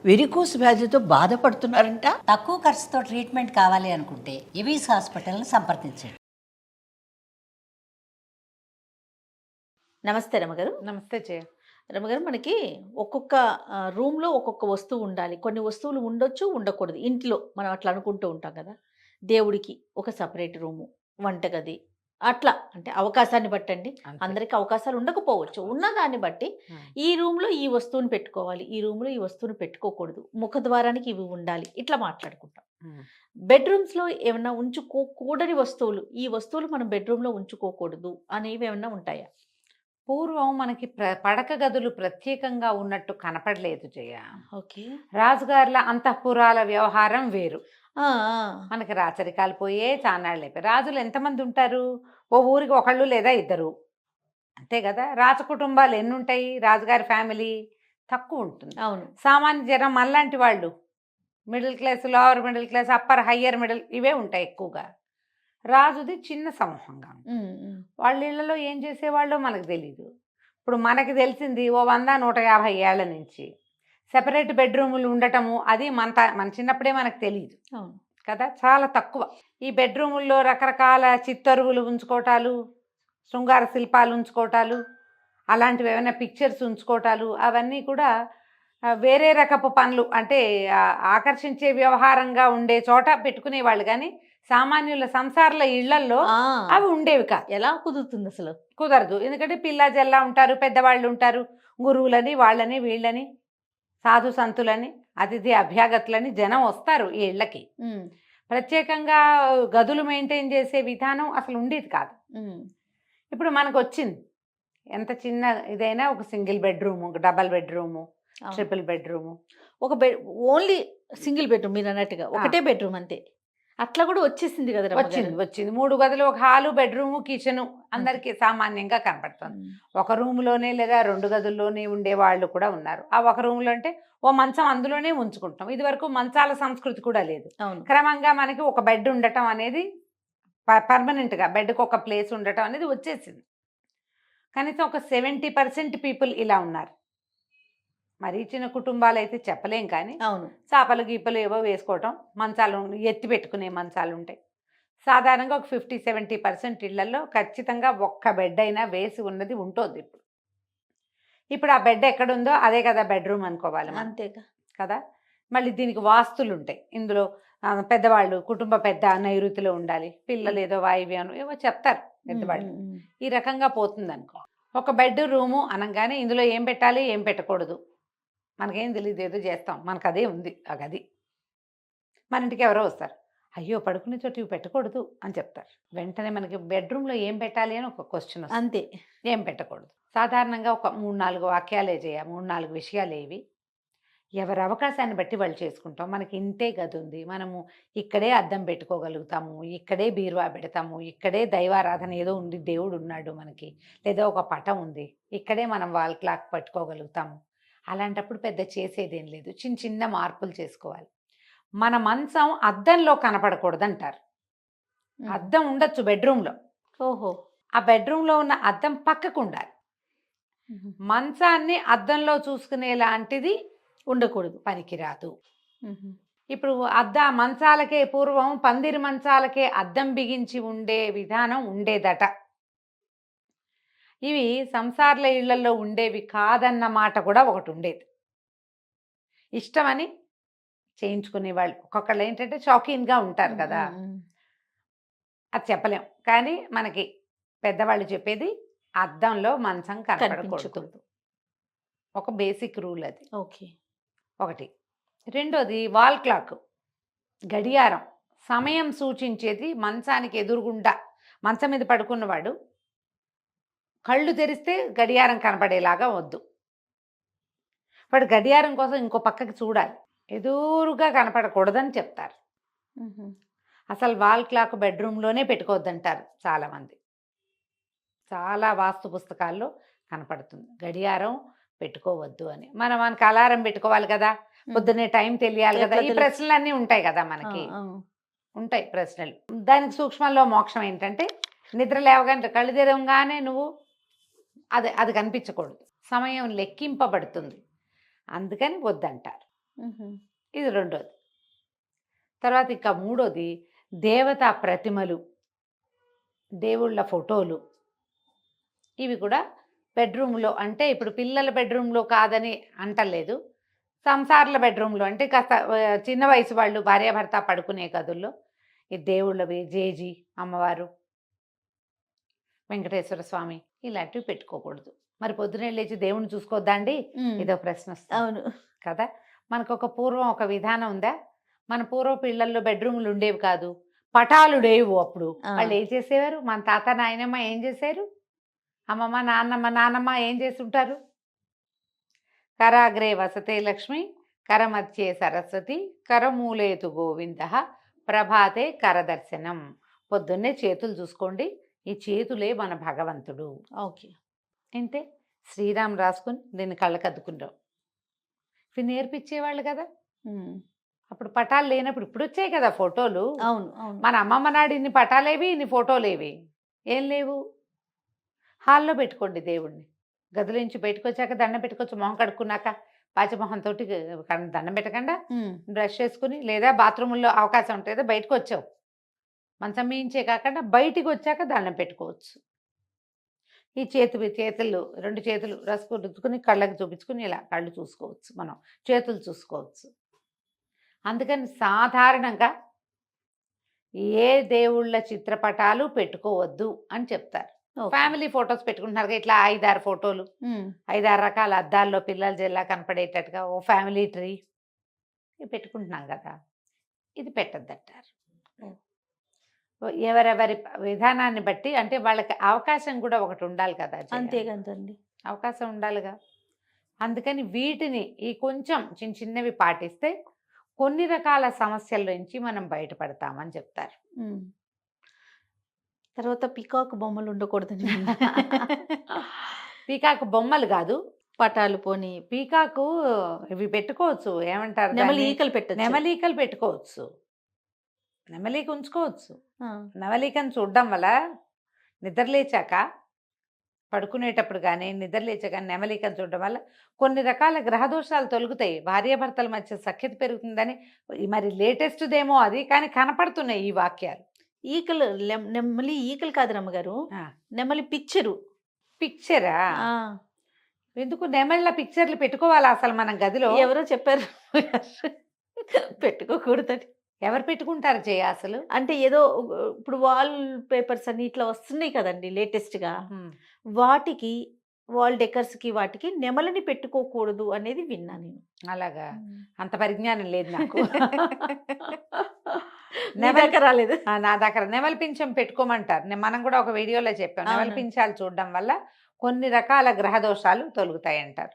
Varicose వ్యాధితో బాధపడుతున్నారంట. తక్కువ ఖర్చుతో ట్రీట్మెంట్ కావాలి అనుకుంటే ఎవిస్ హాస్పిటల్ని సంప్రదించండి. నమస్తే రమగారు. నమస్తే జయ. రమగారు, మనకి ఒక్కొక్క రూమ్లో ఒక్కొక్క వస్తువు ఉండాలి. కొన్ని వస్తువులు ఉండొచ్చు, ఉండకూడదు. ఇంట్లో మనం అట్లా అనుకుంటూ ఉంటాం కదా. దేవుడికి ఒక సపరేట్ రూము, వంటగది, అట్లా అంటే అవకాశాన్ని బట్టండి. అంతే. అందరికి అవకాశాలు ఉండకపోవచ్చు. ఉన్నదాన్ని బట్టి Hmm. ఈ రూమ్లో ఈ వస్తువుని పెట్టుకోవాలి, ఈ రూమ్లో ఈ వస్తువుని పెట్టుకోకూడదు, ముఖద్వారానికి ఇవి ఉండాలి, ఇట్లా మాట్లాడుకుంటాం. Hmm. బెడ్రూమ్స్లో ఏమన్నా ఉంచుకోకూడని వస్తువులు, ఈ వస్తువులు మనం బెడ్రూమ్లో ఉంచుకోకూడదు అనేవి ఏమన్నా ఉంటాయా? పూర్వం మనకి పడక గదులు ప్రత్యేకంగా ఉన్నట్టు కనపడలేదు జయ. ఓకే. రాజుగారుల అంతఃపురాల వ్యవహారం వేరు. ఆ, మనకి రాచరికాలు పోయే చాన్నాళ్ళు అయిపోయి. రాజులు ఎంతమంది ఉంటారు? ఓ ఊరికి ఒకళ్ళు లేదా ఇద్దరు, అంతే కదా. రాజ కుటుంబాలు ఎన్ని ఉంటాయి? రాజుగారి ఫ్యామిలీ తక్కువ ఉంటుంది. అవును. సామాన్య జనం మనలాంటి వాళ్ళు, middle class, lower middle class, upper higher middle, ఇవే ఉంటాయి ఎక్కువగా. రాజుది చిన్న సమూహంగా ఉంటుంది. వాళ్ళ ఇళ్లలో ఏం చేసేవాళ్ళో మనకు తెలీదు. ఇప్పుడు మనకి తెలిసింది ఓ 100-150 ఏళ్ల నుంచి సెపరేట్ బెడ్రూములు ఉండటము, అది మన చిన్నప్పుడే మనకు తెలియదు అవును కదా, చాలా తక్కువ. ఈ బెడ్రూముల్లో రకరకాల చిత్తరువులు ఉంచుకోవటాలు, శృంగార శిల్పాలు ఉంచుకోవటాలు, అలాంటివి ఏమైనా పిక్చర్స్ ఉంచుకోవటాలు, అవన్నీ కూడా వేరే రకపు పనులు, అంటే ఆకర్షించే వ్యవహారంగా ఉండే చోట పెట్టుకునేవాళ్ళు. కానీ సామాన్యుల సంసారాల ఇళ్లల్లో అవి ఉండేవి కాదు. ఎలా కుదురుతుంది అసలు? కుదరదు. ఎందుకంటే పిల్ల జల్లా ఉంటారు, పెద్దవాళ్ళు ఉంటారు, గురువులని, వాళ్ళని వీళ్ళని, సాధు సంతులని, అతిథి అభ్యాగతులని జనం వస్తారు ఈ ఇళ్ళకి. ప్రత్యేకంగా గదులు మెయింటైన్ చేసే విధానం అసలు ఉండేది కాదు. ఇప్పుడు మనకు వచ్చింది. ఎంత చిన్న ఇదైనా ఒక సింగిల్ బెడ్రూము, ఒక డబల్ బెడ్రూము, ట్రిపుల్ బెడ్రూము, ఒక ఓన్లీ సింగిల్ బెడ్రూమ్. మీరు అన్నట్టుగా ఒకటే బెడ్రూమ్ అంతే. అట్లా కూడా వచ్చేసింది కదా. వచ్చింది 3 గదులు, ఒక హాలు, బెడ్రూము, కిచెను అందరికీ సామాన్యంగా కనపడుతుంది. ఒక రూమ్లోనే లేదా 2 గదుల్లోనే ఉండే వాళ్ళు కూడా ఉన్నారు. ఆ ఒక రూమ్లో అంటే ఓ మంచం అందులోనే ఉంచుకుంటాం. ఇది వరకు మంచాల సంస్కృతి కూడా లేదు. క్రమంగా మనకి ఒక బెడ్ ఉండటం అనేది పర్మనెంట్గా, బెడ్కి ఒక ప్లేస్ ఉండటం అనేది వచ్చేసింది. కనీసం ఒక 70% పీపుల్ ఇలా ఉన్నారు. మరీ చిన్న కుటుంబాలు అయితే చెప్పలేం, కానీ అవును, చాపలు గీపలు ఏవో వేసుకోవటం, మంచాలు ఎత్తి పెట్టుకునే మంచాలు ఉంటాయి. సాధారణంగా ఒక 50-70% ఇళ్లలో ఖచ్చితంగా ఒక్క బెడ్ అయినా వేసి ఉన్నది ఉంటుంది. ఇప్పుడు ఆ బెడ్ ఎక్కడుందో అదే కదా బెడ్రూమ్ అనుకోవాలి, అంతేగా కదా. మళ్ళీ దీనికి వాస్తులు ఉంటాయి. ఇందులో పెద్దవాళ్ళు, కుటుంబ పెద్ద నైరుతిలో ఉండాలి, పిల్లలు ఏదో వాయువ్యం ఏవో చెప్తారు పెద్దవాళ్ళు. ఈ రకంగా పోతుంది అనుకో. ఒక బెడ్ రూము అనగానే ఇందులో ఏం పెట్టాలి, ఏం పెట్టకూడదు మనకేం తెలియదు, ఏదో చేస్తాం. మనకు అదే ఉంది ఆ గది. మన ఇంటికి ఎవరో వస్తారు, అయ్యో పడుకునే చోటు ఇవి పెట్టకూడదు అని చెప్తారు. వెంటనే మనకి బెడ్రూమ్లో ఏం పెట్టాలి అని ఒక క్వశ్చన్ వస్తుంది. అంతే. ఏం పెట్టకూడదు. సాధారణంగా ఒక 3-4 వాక్యాలే చేయ, 3-4 విషయాలు ఏవి, ఎవరి అవకాశాన్ని బట్టి వాళ్ళు చేసుకుంటాం. మనకి ఇంతే గది ఉంది, మనము ఇక్కడే అద్దం పెట్టుకోగలుగుతాము, ఇక్కడే బీరువా పెడతాము, ఇక్కడే దైవారాధన ఏదో ఉంది, దేవుడు ఉన్నాడు మనకి, లేదా ఒక పటం ఉంది, ఇక్కడే మనం వాల్ క్లాక్ పట్టుకోగలుగుతాము. అలాంటప్పుడు పెద్ద చేసేదేం లేదు, చిన్న చిన్న మార్పులు చేసుకోవాలి. మన మంచం అద్దంలో కనపడకూడదు అంటారు. అద్దం ఉండొచ్చు బెడ్రూమ్లో. ఓహో. ఆ బెడ్రూమ్లో ఉన్న అద్దం పక్కకు ఉండాలి. మంచాన్ని అద్దంలో చూసుకునేలాంటిది ఉండకూడదు, పనికిరాదు. ఇప్పుడు మంచాలకే పూర్వం పందిరి మంచాలకే అద్దం బిగించి ఉండే విధానం ఉండేదట. ఇవి సంసార్ల ఇళ్లలో ఉండేవి కాదన్న మాట కూడా ఒకటి ఉండేది. ఇష్టమని చేయించుకునేవాళ్ళు. ఒక్కొక్కళ్ళు ఏంటంటే షాకీన్గా ఉంటారు కదా, అది చెప్పలేం. కానీ మనకి పెద్దవాళ్ళు చెప్పేది అద్దంలో మంచం కనపడకూడదు. ఒక బేసిక్ రూల్ అది. ఓకే. ఒకటి. రెండోది వాల్ క్లాక్, గడియారం, సమయం సూచించేది మంచానికి ఎదురుగుండా. మంచం మీద పడుకున్నవాడు కళ్ళు తెరిస్తే గడియారం కనపడేలాగా వద్దు. వాడు గడియారం కోసం ఇంకో పక్కకి చూడాలి, ఎదురుగా కనపడకూడదని చెప్తారు. అసలు వాల్ క్లాక్ బెడ్రూమ్లోనే పెట్టుకోవద్దంటారు చాలామంది. చాలా వాస్తు పుస్తకాల్లో కనపడుతుంది గడియారం పెట్టుకోవద్దు అని. మనకి అలారం పెట్టుకోవాలి కదా, పొద్దున్నే టైం తెలియాలి కదా. ఈ ప్రశ్నలన్నీ ఉంటాయి కదా మనకి, ఉంటాయి ప్రశ్నలు. దానికి సూక్ష్మంలో మోక్షం ఏంటంటే నిద్ర లేవగానే కళ్ళు తెరవగానే నువ్వు అది కనిపించకూడదు, సమయం లెక్కింపబడుతుంది, అందుకని వద్దంటారు. ఇది రెండోది. తర్వాత ఇంకా మూడోది దేవతా ప్రతిమలు, దేవుళ్ళ ఫోటోలు. ఇవి కూడా బెడ్రూమ్లో, అంటే ఇప్పుడు పిల్లల బెడ్రూమ్లో కాదని అంటలేదు, సంసారాల బెడ్రూమ్లో అంటే కాస్త చిన్న వయసు వాళ్ళు భార్యాభర్త పడుకునే గదుల్లో ఈ దేవుళ్ళవి, జేజీ అమ్మవారు, వెంకటేశ్వర స్వామి ఇలాంటివి పెట్టుకోకూడదు. మరి పొద్దునే లేచి దేవుణ్ణి చూసుకోవద్దా అండి? ఇదో ప్రశ్న వస్తుంది అవును కదా. మనకు ఒక పూర్వం ఒక విధానం ఉందా? మన పూర్వపు ఇళ్లల్లో బెడ్రూమ్లు ఉండేవి కాదు, పటాలు లేవు. అప్పుడు వాళ్ళు ఏం చేసేవారు? మన తాత నాయనమ్మ ఏం చేశారు? అమ్మమ్మ నాన్నమ్మ ఏం చేస్తుంటారు? కరాగ్రే వసతే లక్ష్మి, కరమధ్యే సరస్వతి, కరమూలేతు గోవింద, ప్రభాతే కరదర్శనం. పొద్దున్నే చేతులు చూసుకోండి, ఈ చేతులే మన భగవంతుడు. ఓకే అంటే శ్రీరామ్ రాసుకుని దీన్ని కళ్ళకద్దుకుంటాం. ఇవి నేర్పించేవాళ్ళు కదా. అప్పుడు పటాలు లేనప్పుడు, ఇప్పుడు వచ్చాయి కదా ఫోటోలు. అవును అవును మన అమ్మమ్మ నాడు ఇన్ని పటాలేవి, ఇన్ని ఫోటోలేవి ఏం లేవు. హాల్లో పెట్టుకోండి దేవుణ్ణి. గదిలో నుంచి బయటకు వచ్చాక దండం పెట్టుకోవచ్చు. మొహం కడుక్కున్నాక పాచమొహంతో దండం పెట్టకుండా బ్రష్ చేసుకుని, లేదా బాత్రూంలో అవకాశం ఉంటుంది బయటకు వచ్చావు, మంచం మీయించే కాకుండా బయటికి వచ్చాక దండం పెట్టుకోవచ్చు. ఈ చేతులు రెండు చేతులు రసుకు రుద్దుకుని కళ్ళకి చూపించుకుని ఇలా కళ్ళు చూసుకోవచ్చు, మనం చేతులు చూసుకోవచ్చు. అందుకని సాధారణంగా ఏ దేవుళ్ళ చిత్రపటాలు పెట్టుకోవద్దు అని చెప్తారు. ఫ్యామిలీ ఫొటోస్ పెట్టుకుంటున్నారు ఇట్లా 5-6 ఫోటోలు, 5-6 రకాల అద్దాల్లో పిల్లలు జిల్లా కనపడేటట్టుగా ఓ ఫ్యామిలీ ట్రీ పెట్టుకుంటున్నాం కదా, ఇది పెట్టద్దంటారు. ఎవరెవరి విధానాన్ని బట్టి, అంటే వాళ్ళకి అవకాశం కూడా ఒకటి ఉండాలి కదా. అంతే కదండి, అవకాశం ఉండాలిగా. అందుకని వీటిని ఈ కొంచెం చిన్న చిన్నవి పాటిస్తే కొన్ని రకాల సమస్యల నుంచి మనం బయటపడతామని చెప్తారు. తర్వాత పికాక్ బొమ్మలు ఉండకూడదని పీకాకు బొమ్మలు కాదు, పటాలు పోని పీకాకు ఇవి పెట్టుకోవచ్చు, ఏమంటారు నెమలి ఈకలు పెట్టచ్చు. నెమలీకలు పెట్టుకోవచ్చు, నెమలీక ఉంచుకోవచ్చు. నెమలీకను చూడడం వల్ల నిద్రలేచాక, పడుకునేటప్పుడు కానీ నిద్రలేచాక నెమలీకను చూడడం వల్ల కొన్ని రకాల గ్రహదోషాలు తొలుగుతాయి, భార్యాభర్తల మధ్య సఖ్యత పెరుగుతుందని. మరి లేటెస్ట్దేమో అది, కానీ కనపడుతున్నాయి ఈ వాక్యాలు. ఈకలు నెమలి ఈకలు కాదు రమ్మగారు, నెమలి పిక్చరా? ఎందుకు నెమళ్ళ పిక్చర్లు పెట్టుకోవాలా అసలు మనం గదిలో? ఎవరో చెప్పారు పెట్టుకోకూడదని. ఎవరు పెట్టుకుంటారు జయ అసలు? అంటే ఏదో ఇప్పుడు వాల్ పేపర్స్ అని ఇట్లా వస్తున్నాయి కదండి లేటెస్ట్గా, వాటికి వాల్ డెకర్స్కి వాటికి నెమలిని పెట్టుకోకూడదు అనేది విన్నా నేను. అలాగా? అంత పరిజ్ఞానం లేదు నాకు. రాలేదు నా దగ్గర నెమలి పింఛం పెట్టుకోమంటారు. మనం కూడా ఒక వీడియోలో చెప్పాం, నెమలి పింఛాలు చూడడం వల్ల కొన్ని రకాల గ్రహదోషాలు తొలుగుతాయి అంటారు.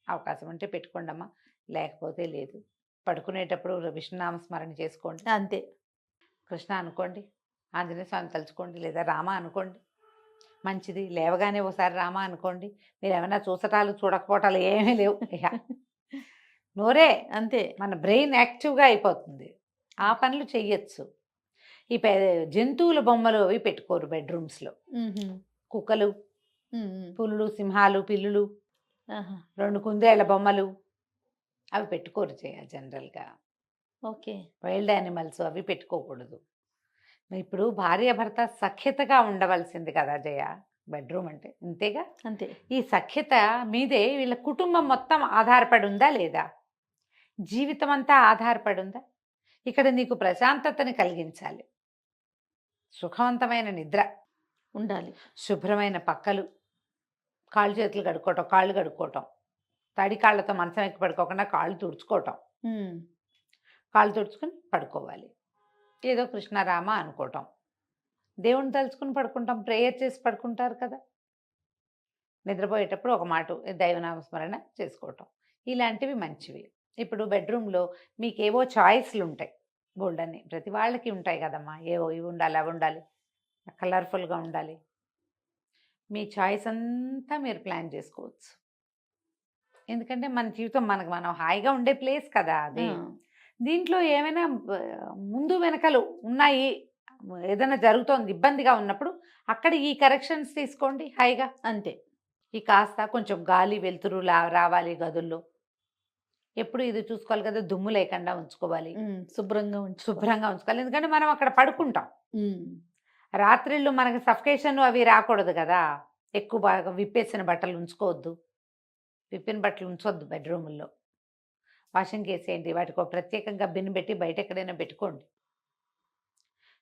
అవకాశం ఉంటే పెట్టుకోండమ్మా, లేకపోతే లేదు. పడుకునేటప్పుడు విష్ణునామ స్మరణ చేసుకోండి, అంతే. కృష్ణ అనుకోండి, ఆంజనేయ స్వామి తలుచుకోండి, లేదా రామ అనుకోండి, మంచిది. లేవగానే ఒకసారి రామ అనుకోండి. మీరు ఏమైనా చూసటాలు చూడకపోవటాలు ఏమీ లేవు, నోరే అంతే. మన బ్రెయిన్ యాక్టివ్గా అయిపోతుంది, ఆ పనులు చెయ్యొచ్చు. ఈ జంతువుల బొమ్మలు అవి పెట్టుకోరు బెడ్రూమ్స్లో. కుక్కలు, పులులు, సింహాలు, పిల్లులు, 2 కుందేళ్ల బొమ్మలు అవి పెట్టుకోరు జనరల్గా. ఓకే, వైల్డ్ యానిమల్స్ అవి పెట్టుకోకూడదు. ఇప్పుడు భార్యాభర్త సఖ్యతగా ఉండవలసింది కదా జయ, బెడ్రూమ్ అంటే ఇంతేగా. అంతే. ఈ సఖ్యత మీదే వీళ్ళ కుటుంబం మొత్తం ఆధారపడి ఉందా లేదా? జీవితం అంతా ఆధారపడి ఉందా? ఇక్కడ నీకు ప్రశాంతతని కలిగించాలి, సుఖవంతమైన నిద్ర ఉండాలి, శుభ్రమైన పక్కలు, కాళ్ళు చేతులు కడుక్కోవటం, కాళ్ళు కడుక్కోవటం, తడి కాళ్ళతో మంచం ఎక్కి పడుకోకుండా కాళ్ళు తుడుచుకోవటం, కాళ్ళు తుడుచుకుని పడుకోవాలి. ఏదో కృష్ణరామ అనుకోవటం, దేవుని తలుచుకుని పడుకుంటాం, ప్రేయర్ చేసి పడుకుంటారు కదా. నిద్రపోయేటప్పుడు ఒక మాట దైవనామస్మరణ చేసుకోవటం, ఇలాంటివి మంచివి. ఇప్పుడు బెడ్రూమ్లో మీకు ఏవో చాయిస్లు ఉంటాయి, బోల్డన్ని ప్రతి వాళ్ళకి ఉంటాయి కదమ్మా. ఏవో ఇవి ఉండాలి, అవి ఉండాలి, కలర్ఫుల్గా ఉండాలి. మీ చాయిస్ అంతా మీరు ప్లాన్ చేసుకోవచ్చు. ఎందుకంటే మన జీవితం మనం హాయిగా ఉండే ప్లేస్ కదా అది. దీంట్లో ఏమైనా ముందు వెనకలు ఉన్నాయి, ఏదైనా జరుగుతోంది ఇబ్బందిగా ఉన్నప్పుడు అక్కడ ఈ కరెక్షన్స్ తీసుకోండి హాయిగా. అంతే. ఈ కాస్త కొంచెం గాలి వెలుతురు రావాలి గదుల్లో, ఎప్పుడు ఇది చూసుకోవాలి కదా, దుమ్ము లేకుండా ఉంచుకోవాలి, శుభ్రంగా శుభ్రంగా ఉంచుకోవాలి. ఎందుకంటే మనం అక్కడ పడుకుంటాం. ఉమ్, రాత్రిళ్ళు మనకి సఫకేషన్ అవి రాకూడదు కదా, ఎక్కువ బాగా విప్పేసిన బట్టలు ఉంచుకోవద్దు, విప్పిన బట్టలు ఉంచొద్దు బెడ్రూముల్లో. వాషింగ్ వేసేయండి, వాటికి ఒక ప్రత్యేకంగా బిన్ పెట్టి బయట ఎక్కడైనా పెట్టుకోండి.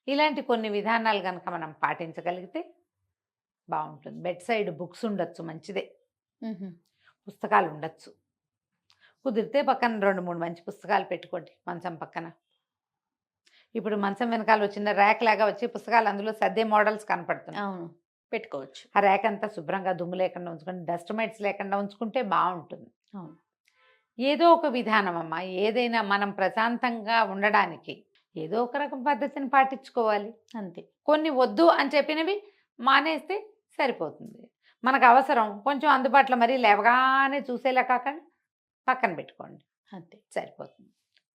ఇలాంటి కొన్ని విధానాలు కనుక మనం పాటించగలిగితే బాగుంటుంది. బెడ్ సైడ్ బుక్స్ ఉండొచ్చు, మంచిదే, ఉహు, పుస్తకాలు ఉండొచ్చు. కుదిరితే పక్కన 2-3 మంచి పుస్తకాలు పెట్టుకోండి మంచం పక్కన. ఇప్పుడు మంచం వెనకాల వచ్చిన ర్యాక్ లాగా వచ్చి పుస్తకాలు అందులో సర్దే మోడల్స్ కనపడుతున్నాయి. అవును, పెట్టుకోవచ్చు. ఆ ర్యాక్ అంతా శుభ్రంగా దుమ్ము లేకుండా ఉంచుకొని, డస్ట్ మైట్స్ లేకుండా ఉంచుకుంటే బాగుంటుంది. అవును. ఏదో ఒక విధానం అమ్మా, ఏదైనా మనం ప్రశాంతంగా ఉండడానికి ఏదో ఒక రకం పద్ధతిని పాటించుకోవాలి. అంతే. కొన్ని వద్దు అని చెప్పినవి మానేస్తే సరిపోతుంది. మనకు అవసరం కొంచెం అందుబాటులో, మరీ లేవగానే చూసేలా కాకుండా పక్కన పెట్టుకోండి, అంతే. సరిపోతుంది.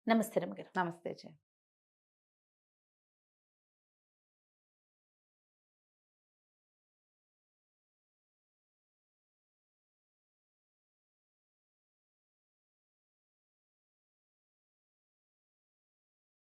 నమస్తే రమ్మగారు. నమస్తే జయ.